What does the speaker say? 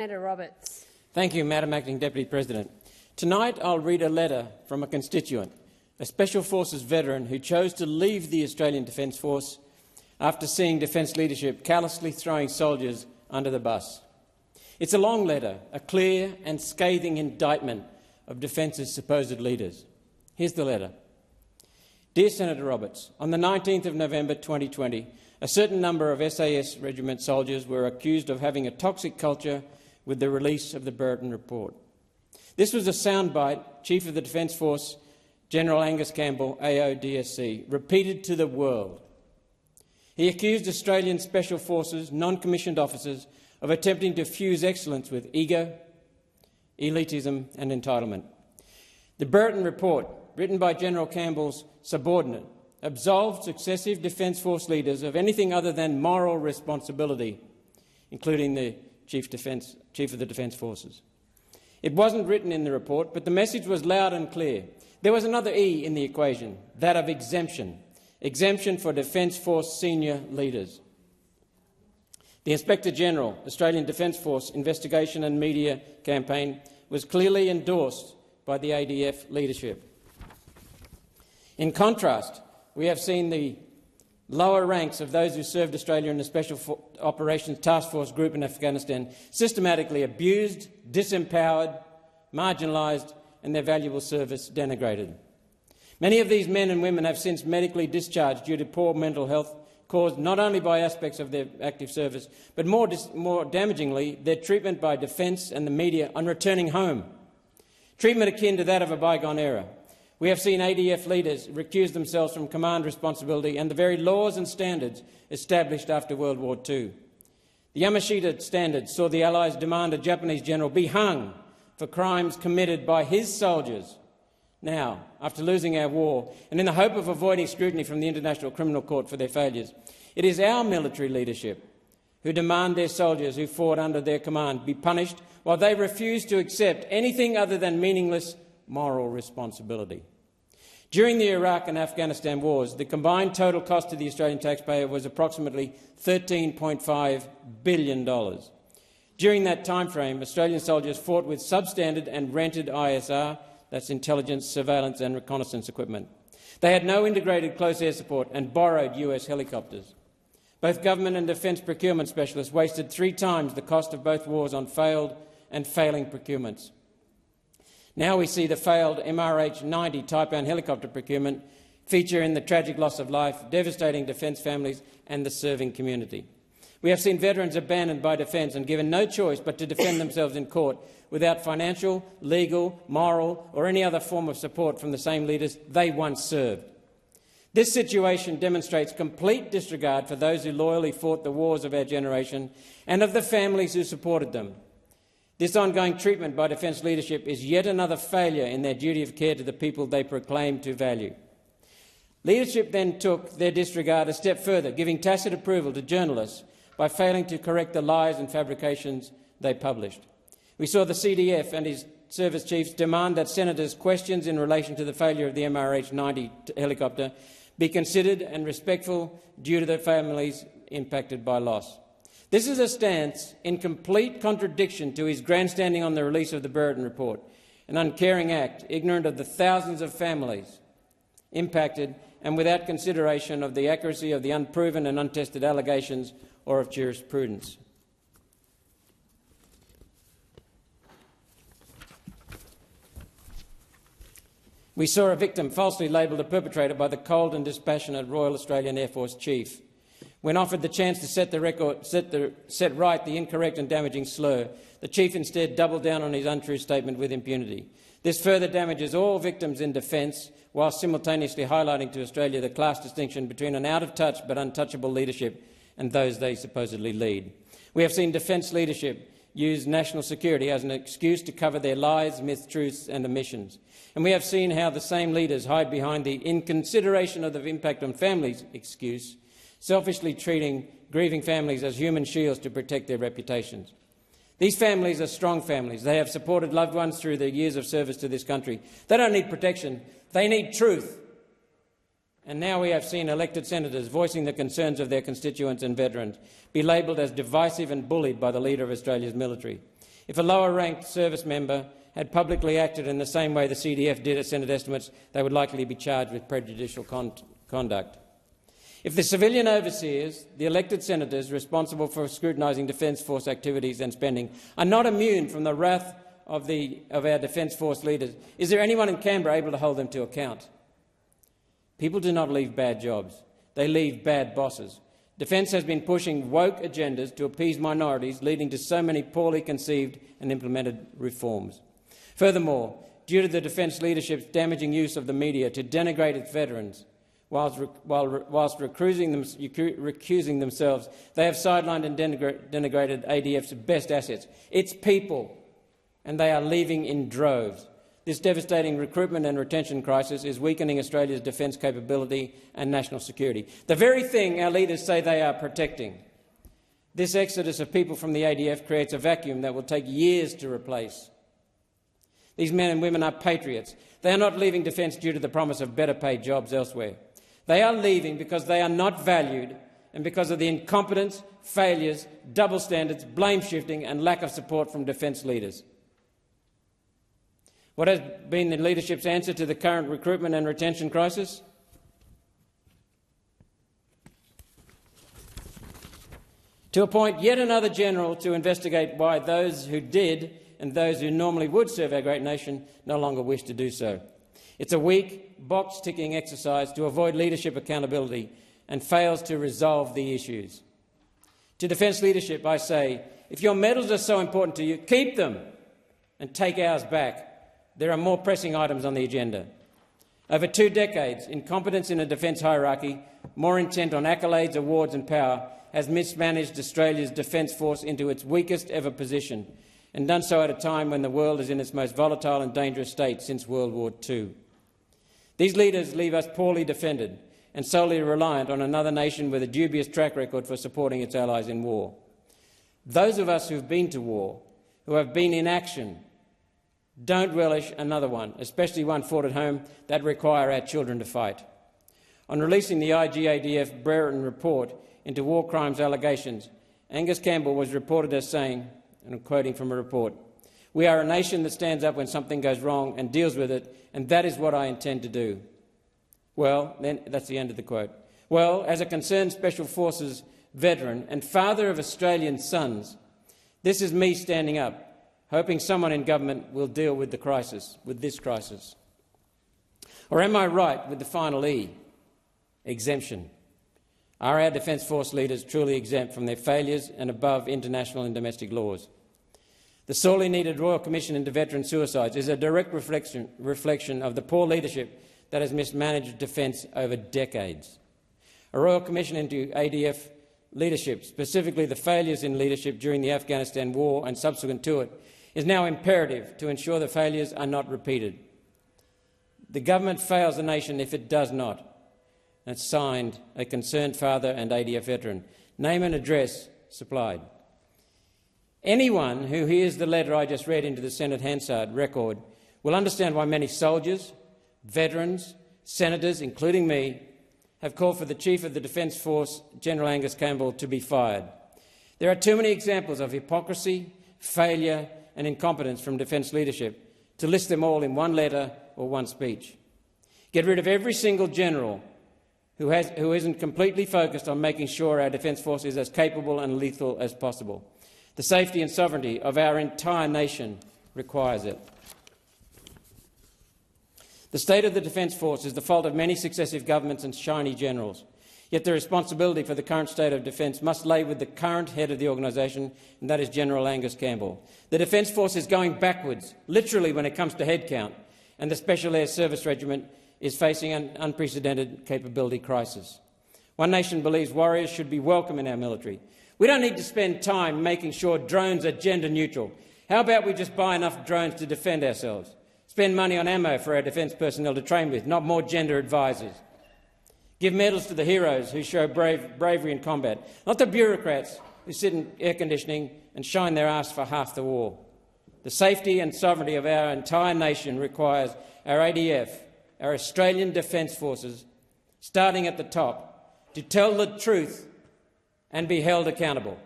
Senator Roberts. Thank you, Madam Acting Deputy President. Tonight I'll read a letter from a constituent, a Special Forces veteran who chose to leave the Australian Defence Force after seeing Defence leadership callously throwing soldiers under the bus. It's a long letter, a clear and scathing indictment of Defence's supposed leaders. Here's the letter. Dear Senator Roberts, on the 19th of November 2020, a certain number of SAS regiment soldiers were accused of having a toxic culture with the release of the Burton Report. This was a soundbite Chief of the Defence Force, General Angus Campbell, AODSC, repeated to the world. He accused Australian Special Forces non-commissioned officers of attempting to fuse excellence with ego, elitism and entitlement. The Burton Report, written by General Campbell's subordinate, absolved successive Defence Force leaders of anything other than moral responsibility, including the Chief of the Defence Forces. It wasn't written in the report, but the message was loud and clear. There was another E in the equation, that of exemption. Exemption for Defence Force senior leaders. The Inspector-General, Australian Defence Force Investigation and Media Campaign was clearly endorsed by the ADF leadership. In contrast, we have seen the lower ranks of those who served Australia in the Special Operations Task Force Group in Afghanistan systematically abused, disempowered, marginalised and their valuable service denigrated. Many of these men and women have since medically discharged due to poor mental health caused not only by aspects of their active service, but more damagingly, their treatment by Defence and the media on returning home. Treatment akin to that of a bygone era. We have seen ADF leaders recuse themselves from command responsibility and the very laws and standards established after World War II. The Yamashita Standards saw the Allies demand a Japanese general be hung for crimes committed by his soldiers. Now, after losing our war, and in the hope of avoiding scrutiny from the International Criminal Court for their failures, it is our military leadership who demand their soldiers who fought under their command be punished while they refuse to accept anything other than meaningless moral responsibility. During the Iraq and Afghanistan wars, the combined total cost to the Australian taxpayer was approximately $13.5 billion. During that timeframe, Australian soldiers fought with substandard and rented ISR, that's intelligence, surveillance and reconnaissance equipment. They had no integrated close air support and borrowed US helicopters. Both government and defence procurement specialists wasted 3 times the cost of both wars on failed and failing procurements. Now we see the failed MRH-90 Type-1 helicopter procurement feature in the tragic loss of life, devastating Defence families and the serving community. We have seen veterans abandoned by Defence and given no choice but to defend themselves in court without financial, legal, moral or any other form of support from the same leaders they once served. This situation demonstrates complete disregard for those who loyally fought the wars of our generation and of the families who supported them. This ongoing treatment by Defence leadership is yet another failure in their duty of care to the people they proclaim to value. Leadership then took their disregard a step further, giving tacit approval to journalists by failing to correct the lies and fabrications they published. We saw the CDF and his service chiefs demand that senators' questions in relation to the failure of the MRH-90 helicopter be considered and respectful due to the families impacted by loss. This is a stance in complete contradiction to his grandstanding on the release of the Burton Report, an uncaring act, ignorant of the thousands of families impacted and without consideration of the accuracy of the unproven and untested allegations or of jurisprudence. We saw a victim falsely labelled a perpetrator by the cold and dispassionate Royal Australian Air Force Chief. When offered the chance to set right the incorrect and damaging slur, the Chief instead doubled down on his untrue statement with impunity. This further damages all victims in Defence, while simultaneously highlighting to Australia the class distinction between an out-of-touch but untouchable leadership and those they supposedly lead. We have seen Defence leadership use national security as an excuse to cover their lies, mistruths and omissions. And we have seen how the same leaders hide behind the "in consideration of the impact on families" excuse, selfishly treating grieving families as human shields to protect their reputations. These families are strong families. They have supported loved ones through their years of service to this country. They don't need protection. They need truth. And now we have seen elected senators voicing the concerns of their constituents and veterans be labelled as divisive and bullied by the leader of Australia's military. If a lower-ranked service member had publicly acted in the same way the CDF did at Senate estimates, they would likely be charged with prejudicial conduct. If the civilian overseers, the elected senators responsible for scrutinising Defence Force activities and spending, are not immune from the wrath of our Defence Force leaders, is there anyone in Canberra able to hold them to account? People do not leave bad jobs. They leave bad bosses. Defence has been pushing woke agendas to appease minorities, leading to so many poorly conceived and implemented reforms. Furthermore, due to the Defence leadership's damaging use of the media to denigrate its veterans, whilst recusing themselves, they have sidelined and denigrated ADF's best assets, its people, and they are leaving in droves. This devastating recruitment and retention crisis is weakening Australia's defence capability and national security, the very thing our leaders say they are protecting. This exodus of people from the ADF creates a vacuum that will take years to replace. These men and women are patriots. They are not leaving defence due to the promise of better paid jobs elsewhere. They are leaving because they are not valued and because of the incompetence, failures, double standards, blame shifting and lack of support from defence leaders. What has been the leadership's answer to the current recruitment and retention crisis? To appoint yet another general to investigate why those who did and those who normally would serve our great nation no longer wish to do so. It's a weak, box-ticking exercise to avoid leadership accountability and fails to resolve the issues. To defence leadership, I say, if your medals are so important to you, keep them and take ours back. There are more pressing items on the agenda. Over 2 decades, incompetence in a defence hierarchy, more intent on accolades, awards and power, has mismanaged Australia's Defence Force into its weakest ever position, and done so at a time when the world is in its most volatile and dangerous state since World War II. These leaders leave us poorly defended and solely reliant on another nation with a dubious track record for supporting its allies in war. Those of us who have been to war, who have been in action, don't relish another one, especially one fought at home, that require our children to fight. On releasing the IGADF Brereton report into war crimes allegations, Angus Campbell was reported as saying, and I'm quoting from a report, "We are a nation that stands up when something goes wrong and deals with it, and that is what I intend to do." Well, then that's the end of the quote. Well, as a concerned Special Forces veteran and father of Australian sons, this is me standing up, hoping someone in government will deal with this crisis. Or am I right with the final E, exemption? Are our Defence Force leaders truly exempt from their failures and above international and domestic laws? The sorely needed Royal Commission into veteran suicides is a direct reflection of the poor leadership that has mismanaged defence over decades. A Royal Commission into ADF leadership, specifically the failures in leadership during the Afghanistan war and subsequent to it, is now imperative to ensure the failures are not repeated. The government fails the nation if it does not. And it's signed, a concerned father and ADF veteran. Name and address supplied. Anyone who hears the letter I just read into the Senate HANSARD record will understand why many soldiers, veterans, senators, including me, have called for the Chief of the Defence Force, General Angus Campbell, to be fired. There are too many examples of hypocrisy, failure and incompetence from defence leadership to list them all in one letter or one speech. Get rid of every single general who isn't completely focused on making sure our Defence Force is as capable and lethal as possible. The safety and sovereignty of our entire nation requires it. The state of the Defence Force is the fault of many successive governments and shiny generals. Yet the responsibility for the current state of defence must lay with the current head of the organisation, and that is General Angus Campbell. The Defence Force is going backwards, literally when it comes to headcount, and the Special Air Service Regiment is facing an unprecedented capability crisis. One Nation believes warriors should be welcome in our military. We don't need to spend time making sure drones are gender neutral. How about we just buy enough drones to defend ourselves? Spend money on ammo for our defence personnel to train with, not more gender advisors. Give medals to the heroes who show bravery in combat, not the bureaucrats who sit in air conditioning and shine their arse for half the war. The safety and sovereignty of our entire nation requires our ADF, our Australian Defence Forces, starting at the top, to tell the truth and be held accountable.